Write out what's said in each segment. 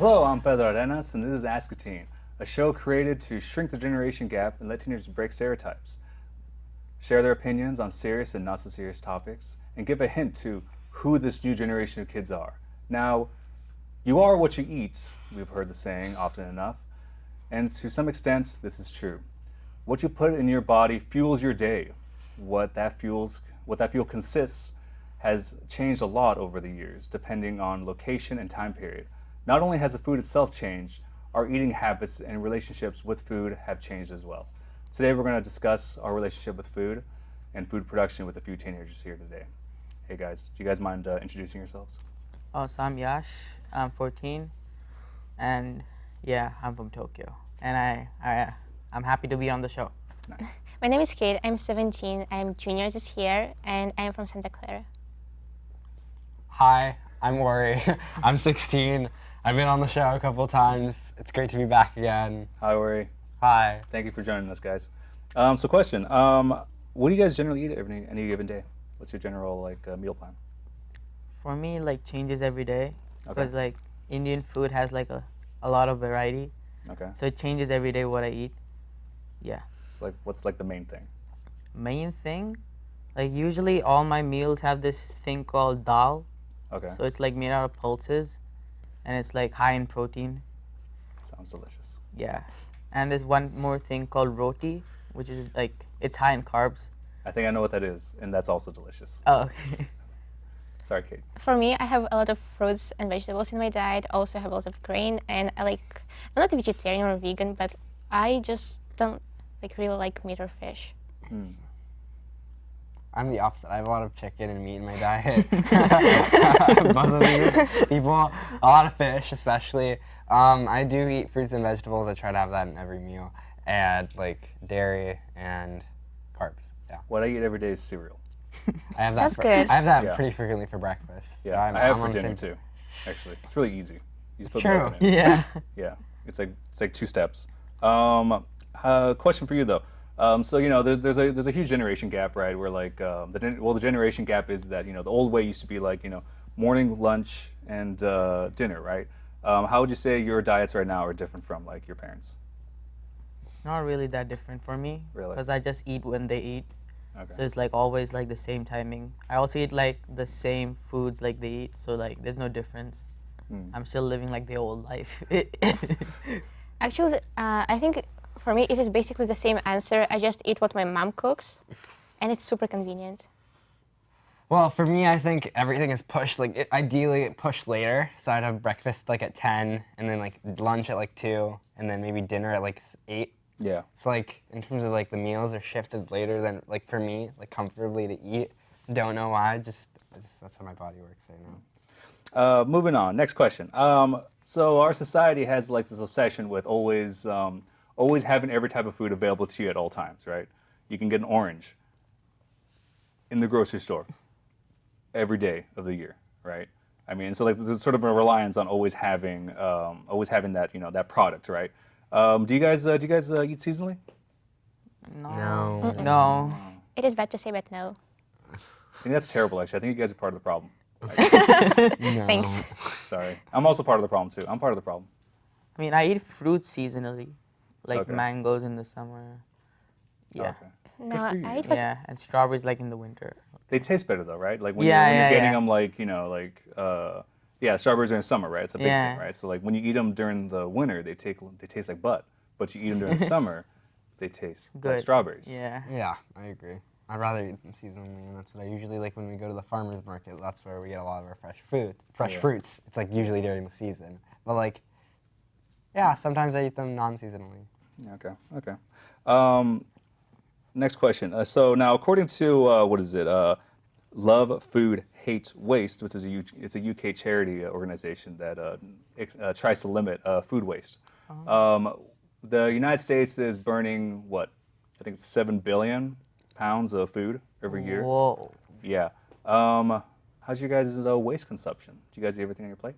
Hello, I'm Pedro Arenas, and this is Ask a Teen, a show created to shrink the generation gap and let teenagers break stereotypes, share their opinions on serious and not so serious topics, and give a hint to who this new generation of kids are. Now, you are what you eat, we've heard the saying often enough, and to some extent, this is true. What you put in your body fuels your day. What that fuel consists has changed a lot over the years, depending on location and time period. Not only has the food itself changed, our eating habits and relationships with food have changed as well. Today we're going to discuss our relationship with food and food production with a few teenagers here today. Hey guys, do you guys mind introducing yourselves? Oh, so I'm Yash, I'm 14, and yeah, I'm from Tokyo. And I'm happy to be on the show. Nice. My name is Kate, I'm 17, I'm junior this year, and I'm from Santa Clara. Hi, I'm Ori. I'm 16. I've been on the show a couple times. It's great to be back again. Hi, Ori. Hi. Thank you for joining us, guys. So question, what do you guys generally eat any given day? What's your general meal plan? For me, changes every day, Okay. because Indian food has a lot of variety, Okay. so it changes every day what I eat. Yeah. So what's the main thing? Main thing, usually all my meals have this thing called dal, Okay. so it's made out of pulses, and it's high in protein. Sounds delicious. Yeah. And there's one more thing called roti, which is it's high in carbs. I think I know what that is, and that's also delicious. Oh, okay. Sorry, Kate. For me, I have a lot of fruits and vegetables in my diet, also have a lot of grain, and I'm not a vegetarian or vegan, but I just don't really like meat or fish. Hmm. I'm the opposite. I have a lot of chicken and meat in my diet. Both of these people, a lot of fish especially. I do eat fruits and vegetables. I try to have that in every meal. And dairy and carbs. Yeah. What I eat every day is cereal. I have that Sounds good. I have that Yeah. pretty frequently for breakfast. Yeah, So I have I'm for on the dinner same- too. Actually, it's really easy. You just put True. milk in it. Yeah. Yeah, it's like 2 steps. Question for you though. So there's a huge generation gap, right? Where the generation gap is that the old way used to be morning, lunch, and dinner, right? How would you say your diets right now are different from your parents? It's not really that different for me, Really? because I just eat when they eat. Okay. So it's always the same timing. I also eat the same foods they eat, so there's no difference. I'm still living the old life. Actually, I think for me it is basically the same answer. I just eat what my mom cooks, and it's super convenient. Well, for me, I think everything is pushed, ideally pushed later. So I'd have breakfast at 10, and then lunch at 2, and then maybe dinner at 8. Yeah. So in terms of the meals are shifted later than for me, comfortably to eat. Don't know why, just that's how my body works right now. Moving on. Next question. So our society has this obsession with always having every type of food available to you at all times, right? You can get an orange in the grocery store every day of the year, right? I mean, so there's sort of a reliance on always having that that product, right? Do you guys eat seasonally? No. No. It is bad to say, but no. I think that's terrible, actually. I think you guys are part of the problem. No. Thanks. Sorry. I'm also part of the problem, too. I'm part of the problem. I mean, I eat fruits seasonally, Okay. mangoes in the summer. Yeah. Okay. No, for you. I eat what Yeah, and strawberries in the winter. They taste better, though, right? When Yeah, you're yeah, getting yeah. them, strawberries are in summer, right? It's a big Yeah. thing, right? So, when you eat them during the winter, they taste like butt. But you eat them during the summer, they taste like Good. strawberries. Yeah. Yeah, I agree. I'd rather eat them seasonally, and that's what I usually when we go to the farmer's market. That's where we get a lot of our fresh Yeah. fruits. It's usually during the season. But yeah, sometimes I eat them non-seasonally. Yeah, okay. Next question. So now, according to what is it? Love Food Hate Waste, which is it's a UK charity organization that tries to limit food waste. The United States is burning what? I think it's 7 billion pounds of food every year. Whoa. Yeah. How's your guys' waste consumption? Do you guys eat everything on your plate?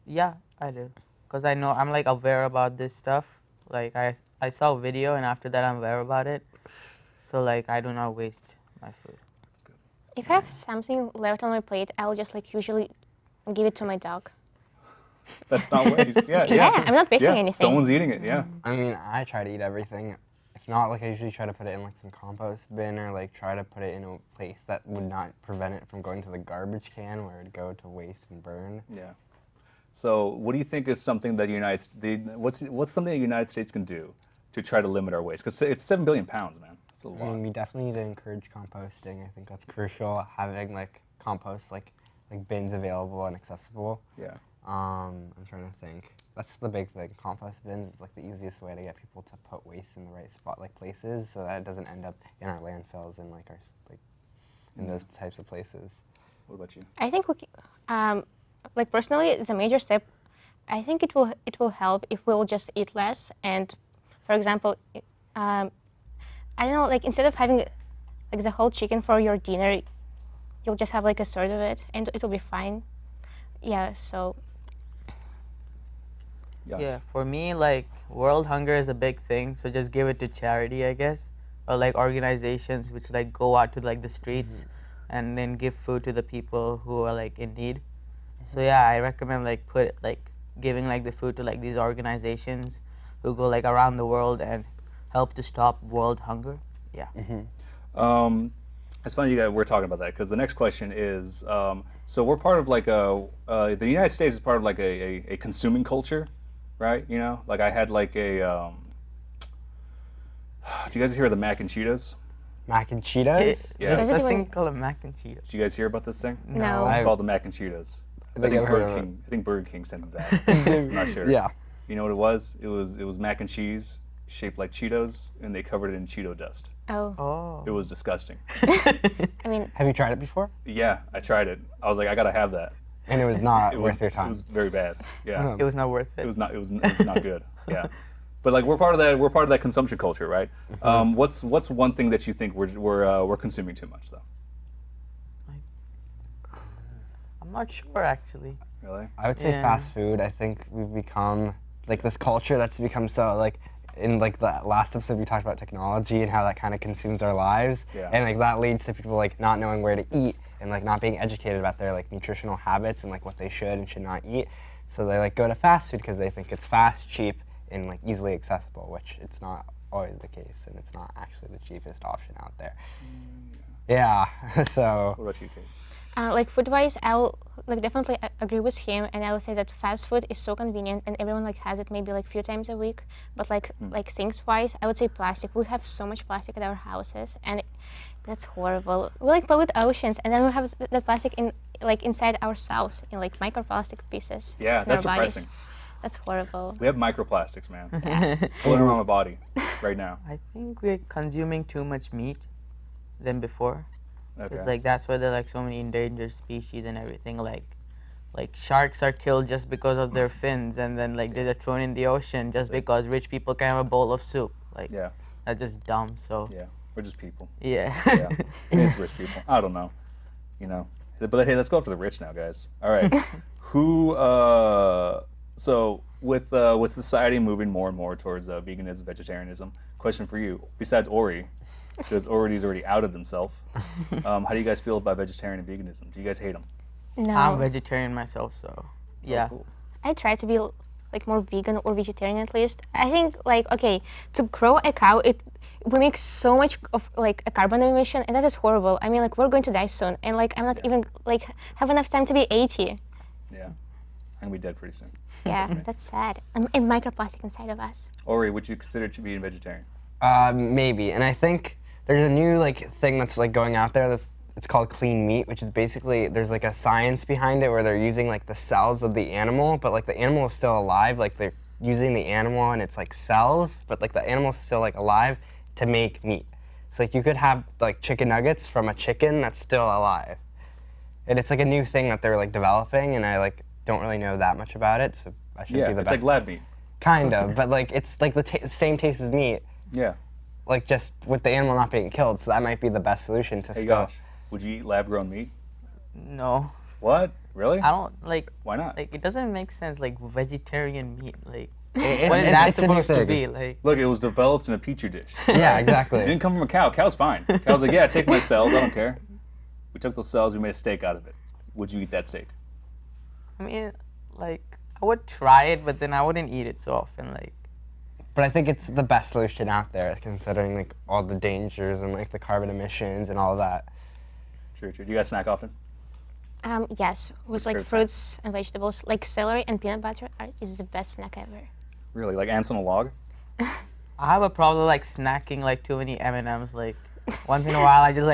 Yeah, I do. Because I know I'm aware about this stuff. I saw a video, and after that I'm aware about it. So I do not waste my food. That's good. If I have something left on my plate, I'll just usually give it to my dog. That's not waste. Yeah, Yeah, I'm not wasting yeah. anything. Someone's eating it. Yeah. I mean, I try to eat everything. If not, like I usually try to put it in like some compost bin or like try to put it in a place that would not prevent it from going to the garbage can where it'd go to waste and burn. Yeah. So, what do you think is something that what's something the United States can do to try to limit our waste? Because it's 7 billion pounds, man. It's a I lot. mean, we definitely need to encourage composting. I think that's crucial. Having like compost like bins available and accessible. Yeah. I'm trying to think. That's the big thing. Compost bins is like the easiest way to get people to put waste in the right spot, like places, so that it doesn't end up in our landfills and like in those types of places. What about you? I think like personally, it's a major step. I think it will help if we'll just eat less. And for example, I don't know, like instead of having like the whole chicken for your dinner, you'll just have like a third of it, and it'll be fine. Yeah. So. Yash. Yeah, for me, like world hunger is a big thing, so just give it to charity, I guess, or like organizations which like go out to like the streets and then give food to the people who are like in need. So yeah, I recommend like giving like the food to like these organizations who go like around the world and help to stop world hunger. Yeah. It's funny you guys we're talking about that because the next question is so we're part of like the United States is part of like a consuming culture, right? You know, like I had like a do you guys hear of the mac and Cheetos? Mac and Cheetos? Yeah. There's Is it a thing even- called a mac and Cheetos. Did you guys hear about this thing? No. It's I- called the mac and Cheetos. I think I've heard of it. I think Burger King sent it back. I'm not sure. Yeah. You know what it was? It was mac and cheese shaped like Cheetos, and they covered it in Cheeto dust. Oh. Oh. It was disgusting. I mean, Have you tried it before? Yeah, I tried it. I was like, I gotta have that. And it was not It was worth your It time. was very bad. Yeah, It was not worth it. it was not. It was not good. Yeah, but like we're part of that. We're part of that consumption culture, right? What's one thing that you think we're consuming too much though? I'm not sure actually. Really? I would say Yeah. fast food. I think we've become like this culture that's become so like in like the last episode we talked about technology and how that kind of consumes our lives. Yeah. And like that leads to people like not knowing where to eat and like not being educated about their like nutritional habits and like what they should and should not eat. So they like go to fast food because they think it's fast, cheap, and like easily accessible, which it's not always the case, and it's not actually the cheapest option out there. Yeah. So What about you, Kate? like food-wise, I'll like definitely agree with him, and I would say that fast food is so convenient, and everyone like has it maybe like few times a week. But like things-wise, I would say plastic. We have so much plastic at our houses, and that's horrible. We like pollute oceans, and then we have that plastic in like inside ourselves in like microplastic pieces. Yeah, in that's our bodies. depressing. That's horrible. We have microplastics, man, floating around my body right now. I think we're consuming too much meat than before. Okay. Because like that's why there are like so many endangered species and everything. Like sharks are killed just because of their fins, and then like they're thrown in the ocean just because rich people can have a bowl of soup. Like Yeah, that's just dumb. So yeah, we're just people. yeah. Yeah, it's rich people. I don't know, you know. But hey, let's go after the rich now, guys. All right, who? So with society moving more and more towards veganism, vegetarianism, question for you: besides Ori, because Ori's already outed himself, how do you guys feel about vegetarian and veganism? Do you guys hate them? No. I'm vegetarian myself, so yeah. Oh, cool. I try to be like more vegan or vegetarian at least. I think like okay, to grow a cow, we make so much of like a carbon emission, and that is horrible. I mean, like we're going to die soon, and like I'm not even like have enough time to be 80. Yeah, I'm gonna be dead pretty soon. Yeah, me. that's sad. And microplastic inside of us. Ori, would you consider to be a vegetarian? maybe, and I think there's a new like thing that's like going out there that's it's called clean meat, which is basically there's like a science behind it where they're using like the cells of the animal, but like the animal is still alive. Like they're using the animal and it's like cells, but like the animal's still like alive to make meat. So like you could have like chicken nuggets from a chicken that's still alive, and it's like a new thing that they're like developing, and I like don't really know that much about it, so I should Yeah, be the it's best. like lab meat. Kind of, but like it's like the same taste as meat, Yeah. like just with the animal not being killed. So that might be the best solution to Hey, still. gosh, would you eat lab-grown meat? No, What? Really? I don't like. Why not? Like it doesn't make sense. Like vegetarian meat. Like It- what is it's- that it's a new supposed to thing. be? Like Look, it was developed in a petri dish. Yeah, It exactly. didn't come from a cow. Cow's fine. Cow's like, yeah, take my cells. I don't care. We took those cells. We made a steak out of it. Would you eat that steak? I mean, like I would try it, but then I wouldn't eat it so often. Like, But I think it's the best solution out there, considering like all the dangers and like the carbon emissions and all that. True. Do you guys snack often? Yes, with your like favorite snack? fruits and vegetables, like celery and peanut butter is the best snack ever. Really? Like ants on a log? I have a problem like snacking like too many M&Ms. Like, once in a while, I just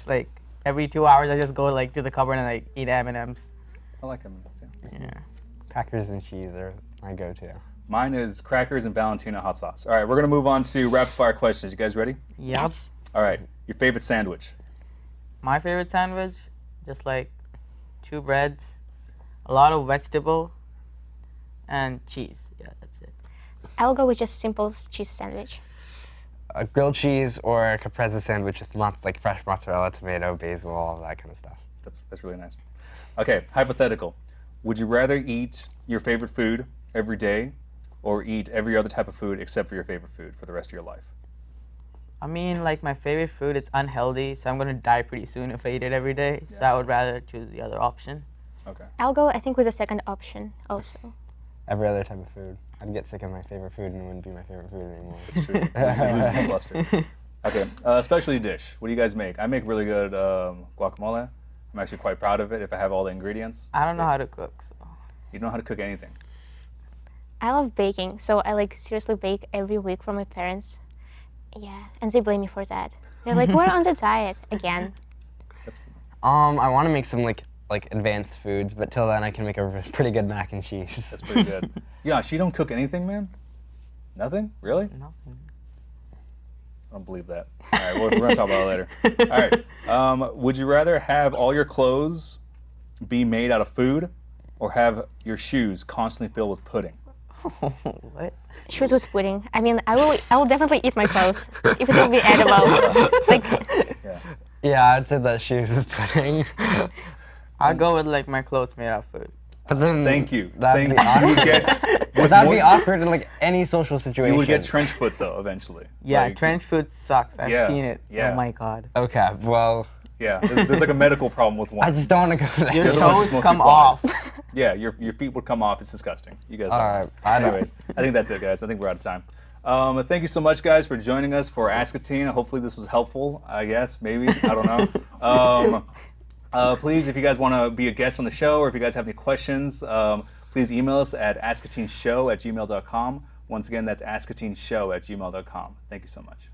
like every 2 hours, I just go like to the cupboard and like eat M&Ms. I like them. Yeah. Yeah. Crackers and cheese are my go-to. Mine is crackers and Valentina hot sauce. All right, we're gonna move on to rapid fire questions. You guys ready? Yep. Yes. All right. Your favorite sandwich? My favorite sandwich, just like 2 breads, a lot of vegetable, and cheese. Yeah, that's it. I'll go with just simple cheese sandwich. A grilled cheese or a caprese sandwich with lots like fresh mozzarella, tomato, basil, all that kind of stuff. That's really nice. Okay, hypothetical. Would you rather eat your favorite food every day or eat every other type of food except for your favorite food for the rest of your life? I mean, like my favorite food, it's unhealthy, so I'm gonna die pretty soon if I eat it every day. So I would rather choose the other option. Okay. I'll go, I think, with the second option also. Every other type of food. I'd get sick of my favorite food and it wouldn't be my favorite food anymore. It's true. You lose its luster. Okay, specialty dish. What do you guys make? I make really good guacamole. I'm actually quite proud of it if I have all the ingredients. I don't know how to cook, so. You know how to cook anything. I love baking, so I like seriously bake every week for my parents. Yeah, and they blame me for that. They're like, we're on the diet again. That's good. I want to make some like advanced foods, but till then I can make a pretty good mac and cheese. That's pretty good. Yeah, she don't cook anything, man? Nothing? Really? Nothing. I don't believe that. All right, we're going to talk about it later. All right. Would you rather have all your clothes be made out of food or have your shoes constantly filled with pudding? What? Shoes with pudding. I mean, I will definitely eat my clothes if it will be edible. Like, Yeah. Yeah, I'd say that shoes with pudding. I'll go with like my clothes made out of food. But then Thank you. That'd Thank be you. awkward. You would get, But that'd be awkward in like any social situation. you would get trench foot, though, eventually. Yeah, Like, trench food sucks. I've Yeah, seen it. yeah. Oh my god. Okay, well, Yeah, there's like a medical problem with one. I just don't want to go there. Your other one's toes just mostly come flies. off. Yeah, your feet would come off. It's disgusting. You guys. All are. right, I don't. Anyways, I think that's it, guys. I think we're out of time. Thank you so much, guys, for joining us for Ask a Teen. Hopefully this was helpful. I guess, maybe. I don't know. Please, if you guys want to be a guest on the show or if you guys have any questions, please email us at askateenshow@gmail.com. Once again, that's askateenshow@gmail.com. Thank you so much.